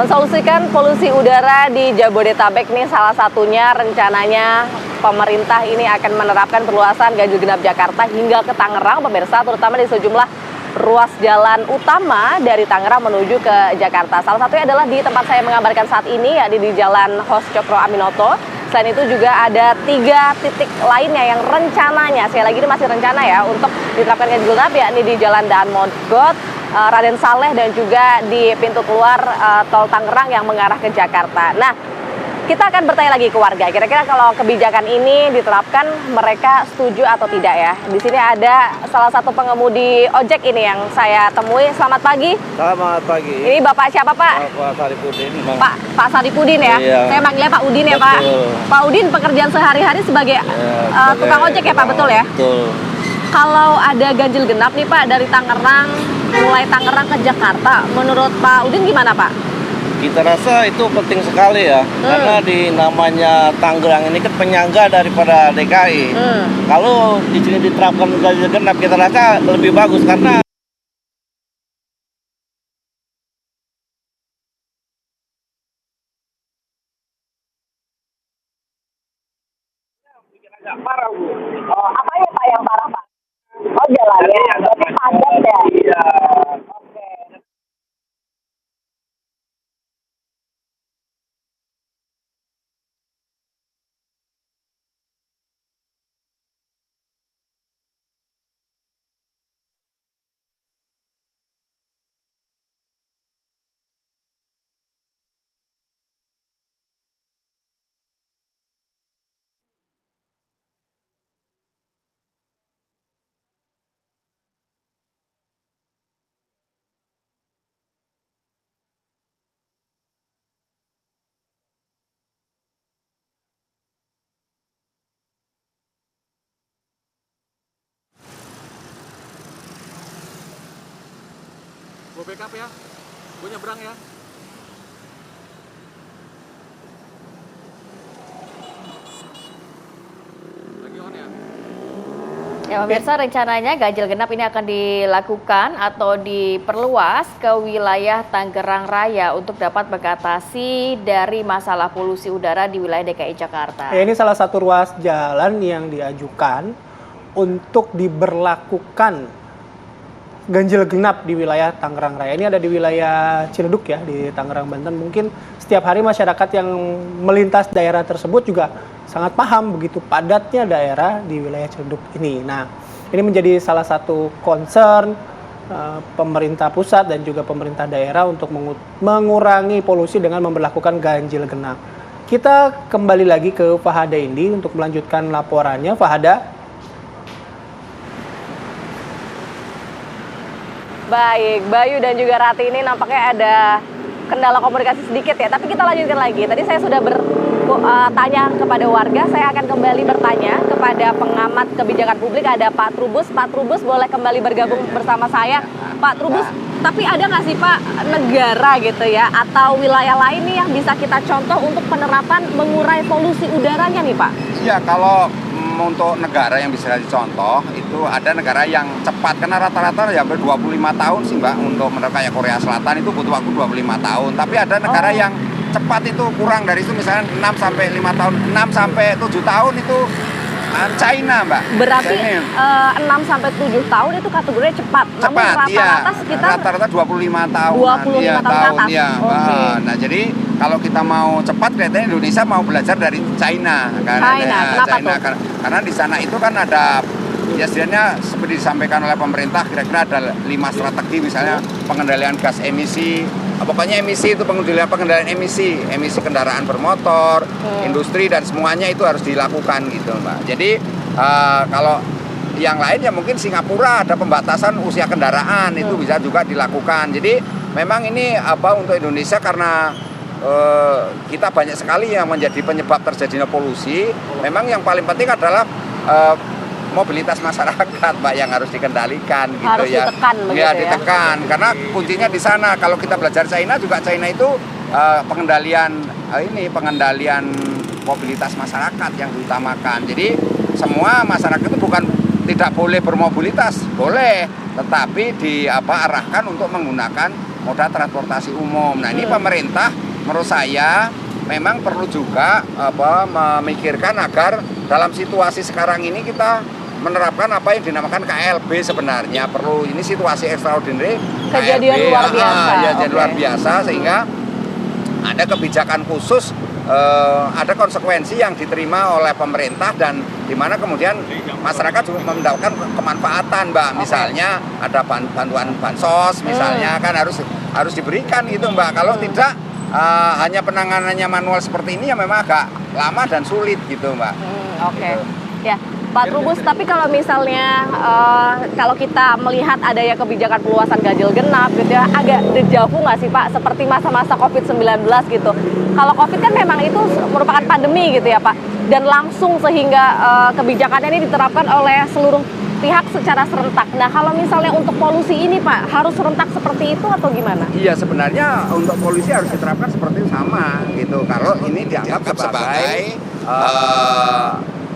Mensolusikan polusi udara di Jabodetabek nih salah satunya rencananya pemerintah ini akan menerapkan perluasan ganjil genap Jakarta hingga ke Tangerang, pemirsa, terutama di sejumlah ruas jalan utama dari Tangerang menuju ke Jakarta. Salah satunya adalah di tempat saya mengabarkan saat ini, yakni di Jalan Hos Cokro Aminoto. Selain itu juga ada 3 titik lainnya yang rencananya, sekali lagi ini masih rencana ya, untuk diterapkan ganjil genap, yakni di Jalan Daan Mogot, Raden Saleh, dan juga di pintu keluar tol Tangerang yang mengarah ke Jakarta. Nah, kita akan bertanya lagi ke warga, kira-kira kalau kebijakan ini diterapkan mereka setuju atau tidak ya. Di sini ada salah satu pengemudi ojek ini yang saya temui. Selamat pagi. Selamat pagi. Ini Bapak siapa, Pak? Pak Saripudin. Pak Saripudin ya? Iya. Saya manggilnya Pak Udin ya, Pak? Pak Udin pekerjaan sehari-hari sebagai tukang ojek ya, Pak? Betul ya? Betul. Kalau ada ganjil genap nih, Pak, dari Tangerang, mulai Tangerang ke Jakarta, menurut Pak Udin gimana, Pak? Kita rasa itu penting sekali ya, karena di namanya Tangerang ini kan penyangga daripada DKI. Kalau di sini diterapkan ganjil genap, kita rasa lebih bagus karena Oh, apa ya, Pak, yang parah, Pak? Oh, jalannya, berarti padat ya? Iya. Oke. Gue backup ya, gue nyebrang ya. Lagi on ya. Ya, pemirsa, rencananya ganjil genap ini akan dilakukan atau diperluas ke wilayah Tangerang Raya untuk dapat mengatasi dari masalah polusi udara di wilayah DKI Jakarta. Ya, ini salah satu ruas jalan yang diajukan untuk diberlakukan ganjil genap di wilayah Tangerang Raya. Ini ada di wilayah Ciledug ya, di Tangerang, Banten. Mungkin setiap hari masyarakat yang melintas daerah tersebut juga sangat paham begitu padatnya daerah di wilayah Ciledug ini. Nah, ini menjadi salah satu concern pemerintah pusat dan juga pemerintah daerah untuk mengurangi polusi dengan memberlakukan ganjil genap. Kita kembali lagi ke Fahada Indi untuk melanjutkan laporannya. Fahada. Baik, Bayu dan juga Rati, ini nampaknya ada kendala komunikasi sedikit ya, tapi kita lanjutkan lagi. Tadi saya sudah bertanya kepada warga, saya akan kembali bertanya kepada pengamat kebijakan publik, ada Pak Trubus. Pak Trubus boleh kembali bergabung bersama saya. Pak Trubus, tapi ada nggak sih Pak negara gitu ya, atau wilayah lain nih yang bisa kita contoh untuk penerapan mengurai polusi udaranya nih Pak? Ya, kalau untuk negara yang bisa dicontoh itu ada negara yang cepat, karena rata-rata ya 25 tahun sih Mbak untuk menerapkan. Kayak Korea Selatan itu butuh waktu 25 tahun, tapi ada negara yang cepat itu kurang dari itu, misalnya 6 sampai 5 tahun, 6 sampai 7 tahun itu China, Mbak. Berarti 6 sampai 7 tahun itu kategorinya cepat. Namun rata-rata sekitar rata-rata 25 tahun. 25 tahun ke atas. Ya. Okay. Nah, jadi kalau kita mau cepat, kelihatannya Indonesia mau belajar dari China. Kenapa tuh? Karena di sana itu kan ada, ya setidaknya seperti disampaikan oleh pemerintah, kira-kira ada 5 strategi, misalnya pengendalian gas emisi, pokoknya emisi itu pengendalian emisi kendaraan bermotor, industri, dan semuanya itu harus dilakukan gitu Mbak. Jadi kalau yang lain ya mungkin Singapura ada pembatasan usia kendaraan, itu bisa juga dilakukan. Jadi memang ini untuk Indonesia, karena kita banyak sekali yang menjadi penyebab terjadinya polusi. Memang yang paling penting adalah mobilitas masyarakat, Mbak, yang harus dikendalikan gitu. Harus ya. Ditekan begitu ya. Ditekan, karena kuncinya di sana. Kalau kita belajar China juga, China itu pengendalian mobilitas masyarakat yang diutamakan. Jadi semua masyarakat itu bukan tidak boleh bermobilitas, boleh, tetapi arahkan untuk menggunakan moda transportasi umum. Nah, ini pemerintah menurut saya memang perlu juga memikirkan agar dalam situasi sekarang ini kita menerapkan apa yang dinamakan KLB sebenarnya. Perlu, ini situasi extraordinary, Kejadian KLB, luar biasa. ya, jadi Oke. luar biasa, sehingga ada kebijakan khusus, ada konsekuensi yang diterima oleh pemerintah, dan di mana kemudian masyarakat juga mendapatkan kemanfaatan, Mbak. Misalnya ada bantuan bansos, misalnya kan harus diberikan gitu, Mbak. Kalau tidak, hanya penanganannya manual seperti ini ya memang agak lama dan sulit gitu, Mbak. Oke. Ya, Pak Trubus, tapi kalau misalnya kalau kita melihat adanya kebijakan perluasan ganjil genap gitu ya, agak dejavu nggak sih Pak, seperti masa-masa COVID-19 gitu. Kalau COVID kan memang itu merupakan pandemi gitu ya Pak, dan langsung sehingga kebijakannya ini diterapkan oleh seluruh pihak secara serentak. Nah, kalau misalnya untuk polusi ini Pak, harus serentak seperti itu atau gimana? Iya, sebenarnya untuk polisi harus diterapkan seperti itu sama gitu. Kalau ini dianggap sebagai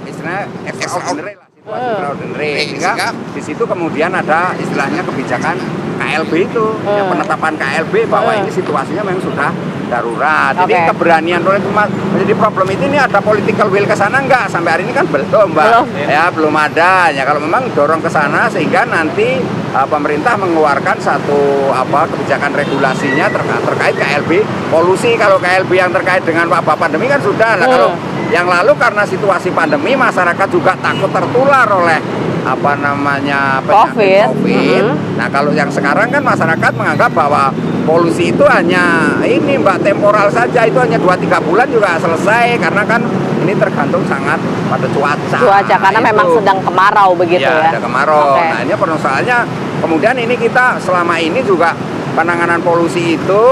istilahnya extraordinary lah, situasi extraordinary. Sehingga di situ kemudian ada istilahnya kebijakan KLB itu, ya, penetapan KLB bahwa ini situasinya memang sudah darurat. Jadi keberanian oleh umat menjadi problem ini ada political will ke sana enggak? Sampai hari ini kan belum, Mbak. Ya, belum ada. Ya, kalau memang dorong ke sana sehingga nanti pemerintah mengeluarkan satu kebijakan regulasinya terkait KLB polusi. Kalau KLB yang terkait dengan wabah pandemi kan sudah. Nah, kalau yang lalu karena situasi pandemi masyarakat juga takut tertular oleh penyakit COVID. Nah, kalau yang sekarang kan masyarakat menganggap bahwa polusi itu hanya ini, Mbak, temporal saja, itu hanya 2-3 bulan juga selesai, karena kan ini tergantung sangat pada cuaca. Karena memang sedang kemarau begitu ya. Ada kemarau. Nah, ini permasalahannya kemudian ini kita selama ini juga penanganan polusi itu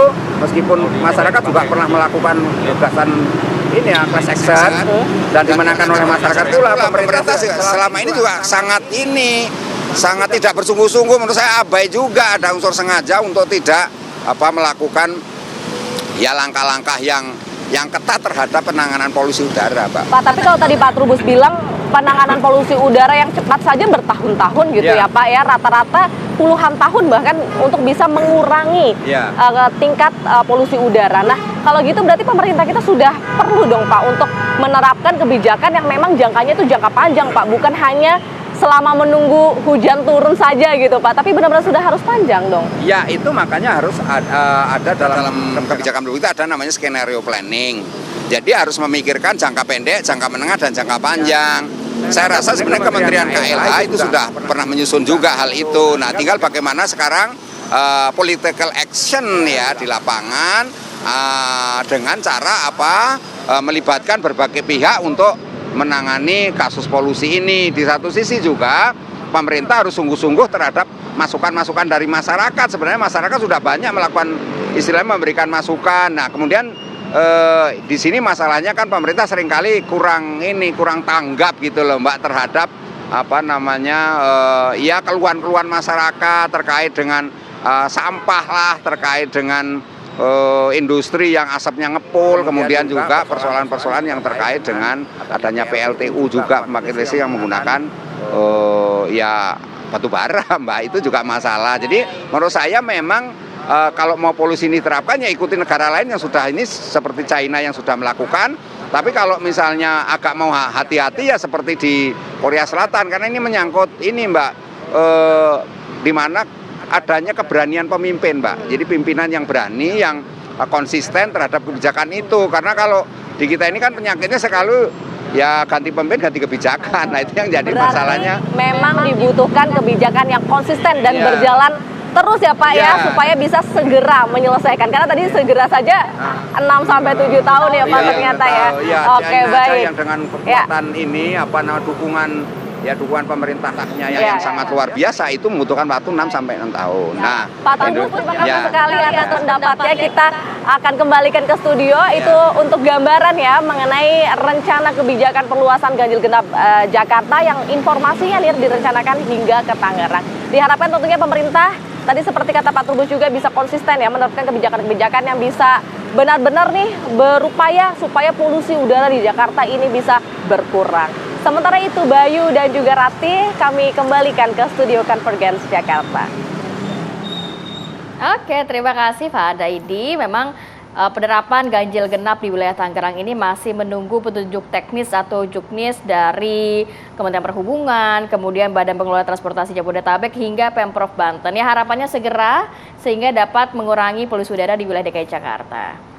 meskipun masyarakat juga pernah melakukan gagasan ini ya, class action dan dimenangkan oleh masyarakat pula, pemerintah selama ini juga sangat tidak bersungguh-sungguh. Menurut saya abai juga, ada unsur sengaja untuk tidak melakukan ya langkah-langkah yang ketat terhadap penanganan polusi udara, Pak. Pak, tapi kalau tadi Pak Trubus bilang penanganan polusi udara yang cepat saja bertahun-tahun gitu ya Pak ya, rata-rata puluhan tahun bahkan untuk bisa mengurangi tingkat polusi udara. Nah, kalau gitu berarti pemerintah kita sudah perlu dong Pak untuk menerapkan kebijakan yang memang jangkanya itu jangka panjang Pak, bukan hanya selama menunggu hujan turun saja gitu Pak, tapi benar-benar sudah harus panjang dong. Ya, itu makanya harus ada dalam kebijakan itu ada namanya skenario planning. Jadi harus memikirkan jangka pendek, jangka menengah, dan jangka panjang. Saya rasa sebenarnya Kementerian KLH itu sudah pernah menyusun juga hal itu. Nah, tinggal bagaimana sekarang political action ya di lapangan dengan cara melibatkan berbagai pihak untuk menangani kasus polusi ini. Di satu sisi juga pemerintah harus sungguh-sungguh terhadap masukan-masukan dari masyarakat. Sebenarnya masyarakat sudah banyak melakukan istilahnya memberikan masukan. Nah, kemudian di sini masalahnya kan pemerintah seringkali kurang tanggap gitu loh, Mbak, terhadap ya keluhan-keluhan masyarakat terkait dengan sampah lah, terkait dengan industri yang asapnya ngepul, kemudian juga persoalan-persoalan yang terkait dengan adanya PLTU juga, pembangkit listrik yang menggunakan ya batu bara, Mbak, itu juga masalah. Jadi menurut saya memang kalau mau polusi ini diterapkan ya ikuti negara lain yang sudah ini seperti China yang sudah melakukan. Tapi kalau misalnya agak mau hati-hati ya seperti di Korea Selatan, karena ini menyangkut ini, Mbak, di mana adanya keberanian pemimpin, Mbak. Jadi pimpinan yang berani, yang konsisten terhadap kebijakan itu. Karena kalau di kita ini kan penyakitnya sekali ya ganti pemimpin, ganti kebijakan. Nah, itu yang jadi masalahnya. Memang dibutuhkan kebijakan yang konsisten dan berjalan terus ya Pak ya, supaya bisa segera menyelesaikan. Karena tadi segera saja 6-7 tahun ya Pak ternyata ya. Oke, baik. Yang dengan kekuatan ini dukungan pemerintahnya yang sangat luar biasa itu membutuhkan waktu 6-6 tahun. Nah, Pak Trubus, terima kasih sekali atas pendapatnya. Kita akan kembalikan ke studio itu untuk gambaran ya mengenai rencana kebijakan perluasan ganjil genap Jakarta yang informasinya direncanakan hingga ke Tangerang. Diharapkan tentunya pemerintah tadi seperti kata Pak Trubus juga bisa konsisten ya menerapkan kebijakan-kebijakan yang bisa benar-benar nih berupaya supaya polusi udara di Jakarta ini bisa berkurang. Sementara itu Bayu dan juga Rati kami kembalikan ke studio Convergence Jakarta. Oke, terima kasih Pak Daidi. Memang penerapan ganjil genap di wilayah Tangerang ini masih menunggu petunjuk teknis atau juknis dari Kementerian Perhubungan, kemudian Badan Pengelola Transportasi Jabodetabek hingga Pemprov Banten. Ya, harapannya segera sehingga dapat mengurangi polusi udara di wilayah DKI Jakarta.